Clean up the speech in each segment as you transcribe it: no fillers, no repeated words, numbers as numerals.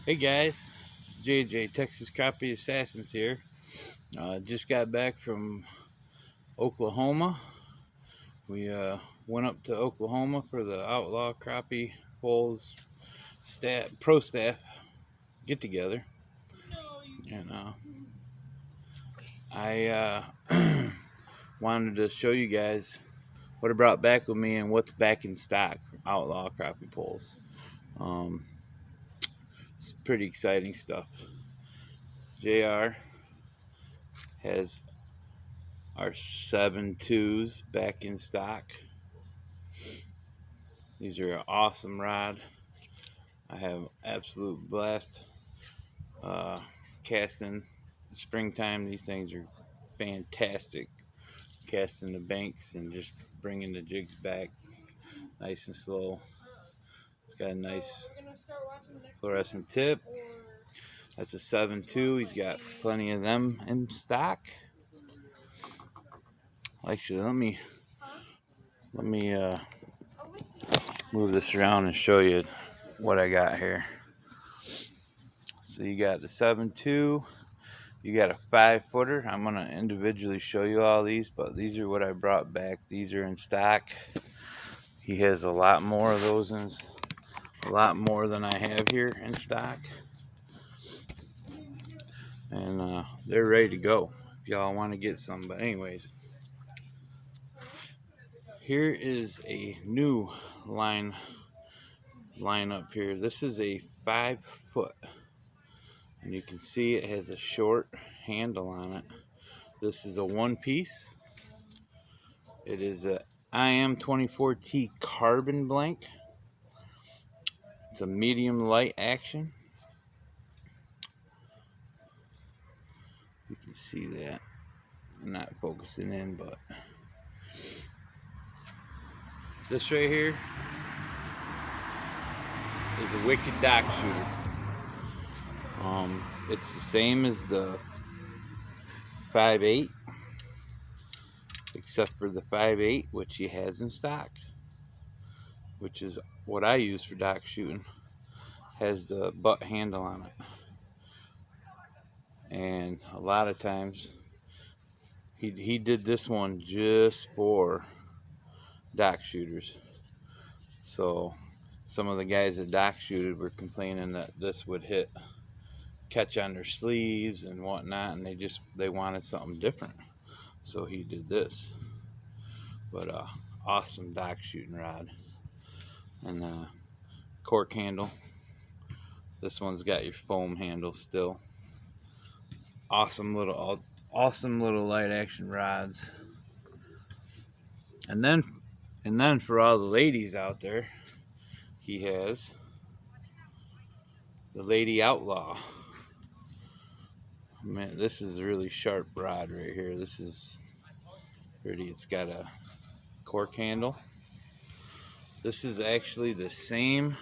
Hey guys, JJ Texas Crappie Assassins here. Just got back from Oklahoma. We went up to Oklahoma for the Outlaw Crappie Bowls pro staff get together, and I wanted to show you guys what I brought back with me and what's back in stock from Outlaw Crappie Poles. Um, it's pretty exciting stuff. JR has our 7.2s back in stock. These are an awesome rod. I have absolute blast casting. Springtime, these things are fantastic. Casting the banks and just bringing the jigs back nice and slow. It's got a nice fluorescent tip. That's a 7.2. He's got plenty of them in stock. Actually, let me move this around and show you what I got here. So you got the 7.2. You got a 5-footer. I'm going to individually show you all these, but these are what I brought back. These are in stock. He has a lot more of those, a lot more than I have here in stock. And they're ready to go if y'all want to get some. But anyways, here is a new line up here. This is a 5-foot. And you can see it has a short handle on it. This is a one-piece. It is a IM24T carbon blank. It's a medium light action. You can see that. I'm not focusing in, but this right here is a wicked dock shooter. It's the same as the 5.8, except for the 5.8, which he has in stock, which is what I use for dock shooting. Has the butt handle on it, and a lot of times he did this one just for dock shooters. So some of the guys that dock shooted were complaining that this would catch on their sleeves and whatnot, and they wanted something different. So he did this. But awesome dock shooting rod. And cork handle. This one's got your foam handle still. Awesome little light action rods. And then for all the ladies out there, he has the Lady Outlaw. Man, this is a really sharp rod right here. This is pretty. It's got a cork handle. This is actually the same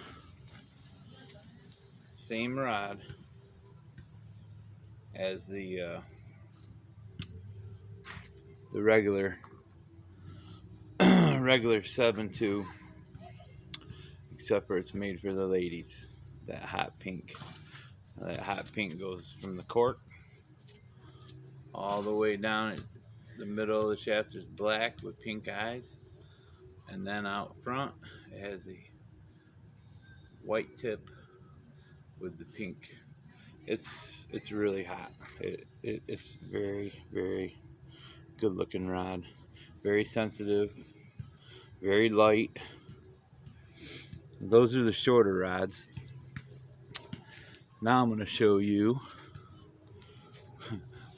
rod as the regular 7.2, except for it's made for the ladies. That hot pink goes from the cork all the way down. The middle of the shaft is black with pink eyes, and then out front it has a white tip with the pink. It's really hot. It's very, very good looking rod. Very sensitive, very light. Those are the shorter rods. Now I'm going to show you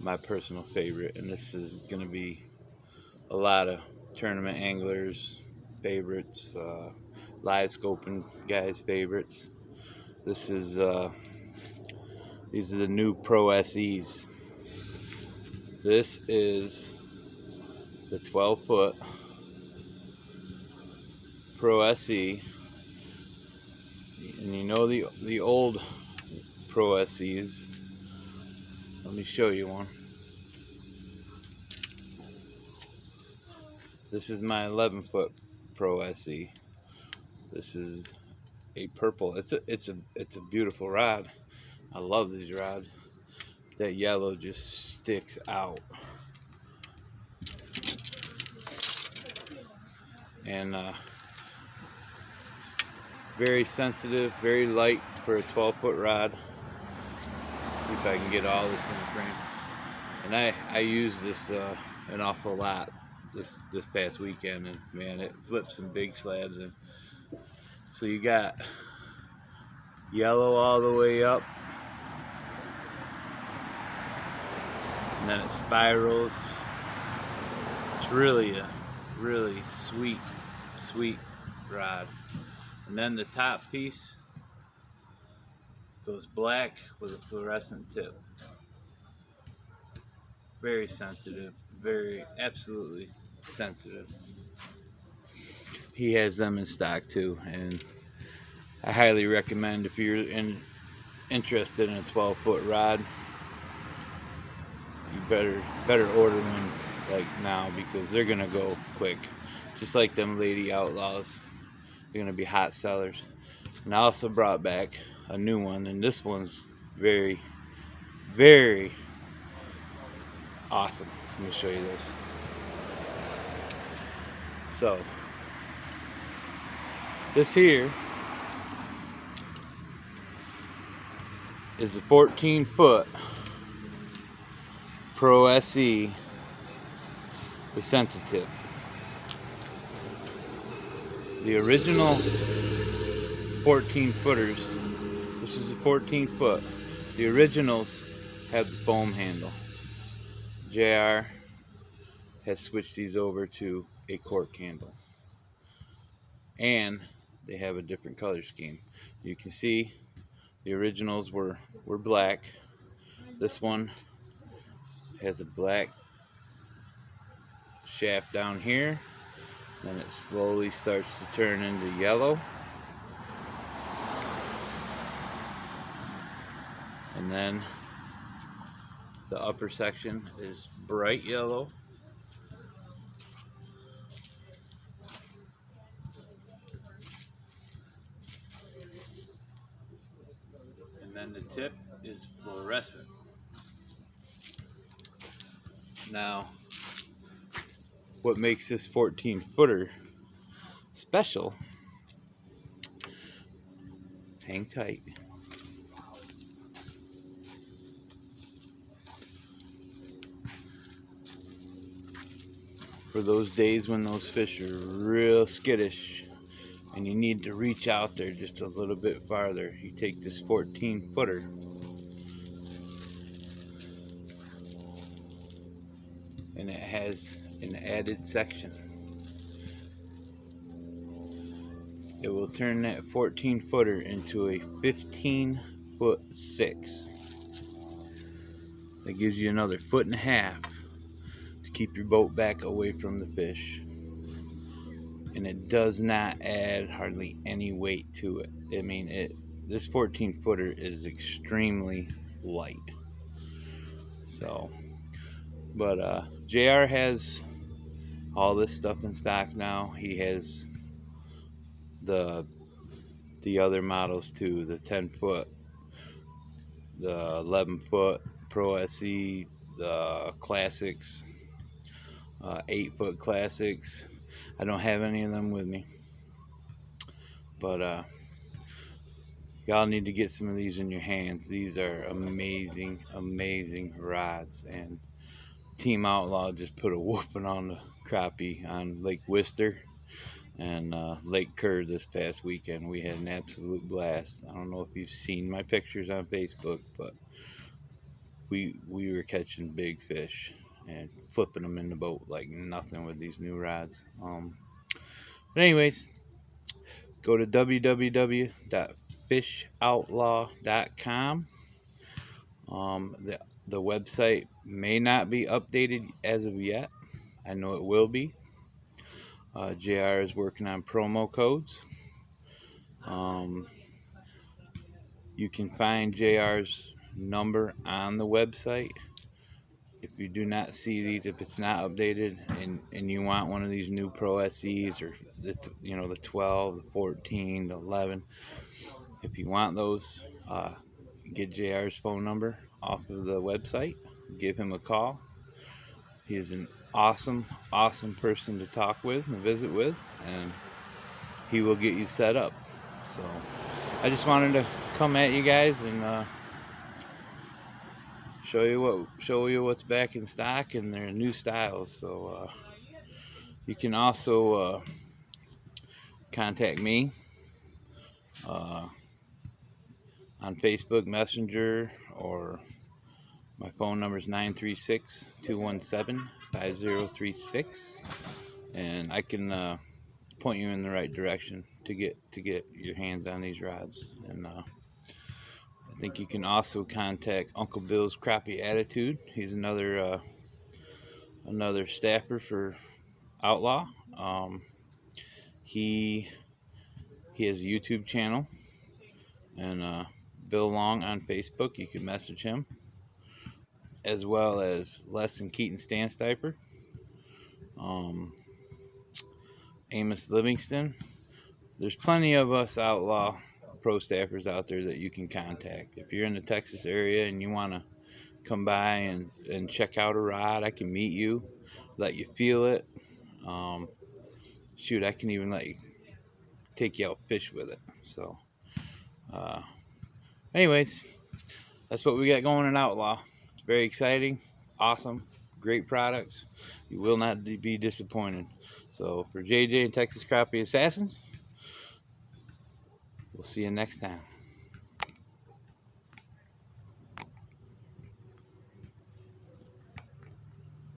my personal favorite, and this is going to be a lot of tournament anglers' favorites, live scoping guys' favorites. These are the new Pro SEs. This is the 12-foot Pro SE, and you know the old Pro SEs. Let me show you one. This is my 11-foot Pro SE. This is a purple. It's a beautiful rod. I love these rods. That yellow just sticks out. And very sensitive, very light for a 12-foot rod. Let's see if I can get all this in the frame. And I used this an awful lot this past weekend, and man, it flipped some big slabs. And so you got yellow all the way up, and then it spirals. It's really a really sweet rod. And then the top piece goes black with a fluorescent tip. Very sensitive, very absolutely sensitive. He has them in stock too, and I highly recommend if you're interested in a 12-foot rod, you better order one like now, because they're gonna go quick, just like them Lady Outlaws. They're gonna be hot sellers. And I also brought back a new one, and this one's very awesome. Let me show you this. So this here is a 14-foot Pro SE with sensitive. The original 14-footers, this is a 14-foot. The originals have the foam handle. JR has switched these over to a cork handle. And they have a different color scheme. You can see the originals were black. This one has a black shaft down here. Then it slowly starts to turn into yellow. And then the upper section is bright yellow. And then the tip is fluorescent. Now, what makes this 14-footer special, hang tight, for those days when those fish are real skittish and you need to reach out there just a little bit farther, you take this 14-footer and it has an added section. It will turn that 14-footer into a 15-foot 6. That gives you another 1.5 feet to keep your boat back away from the fish. And it does not add hardly any weight to it. I mean, this 14-footer is extremely light. So, but JR has all this stuff in stock now. He has the other models too, the 10-foot, the 11-foot Pro SE, the classics, 8-foot classics. I don't have any of them with me, but y'all need to get some of these in your hands. These are amazing rods, and Team Outlaw just put a whooping on the crappie on Lake Wister and Lake Kerr this past weekend. We had an absolute blast. I don't know if you've seen my pictures on Facebook, but we were catching big fish and flipping them in the boat like nothing with these new rods. But anyways, go to www.fishoutlaw.com. The website may not be updated as of yet. I know it will be. JR is working on promo codes. You can find JR's number on the website. If you do not see these, if it's not updated, and you want one of these new Pro SEs, or the 12, the 14, the 11, If you want those, get JR's phone number off of the website. Give him a call. He is an awesome person to talk with and visit with, and he will get you set up. So I just wanted to come at you guys and show you what's back in stock and their new styles. So you can also contact me on Facebook Messenger, or my phone number is 936-217-5036, and I can point you in the right direction to get your hands on these rods. And I think you can also contact Uncle Bill's Crappie Attitude. He's another staffer for Outlaw. He has a YouTube channel, and Bill Long on Facebook. You can message him, as well as Les and Keaton Stanstiper, Amos Livingston. There's plenty of us Outlaw pro staffers out there that you can contact. If you're in the Texas area and you want to come by and check out a rod, I can meet you, let you feel it. Shoot, I can even let you take you out fish with it. So anyways, that's what we got going in Outlaw. It's very exciting, awesome, great products. You will not be disappointed. So for JJ and Texas Crappie Assassins, we'll see you next time.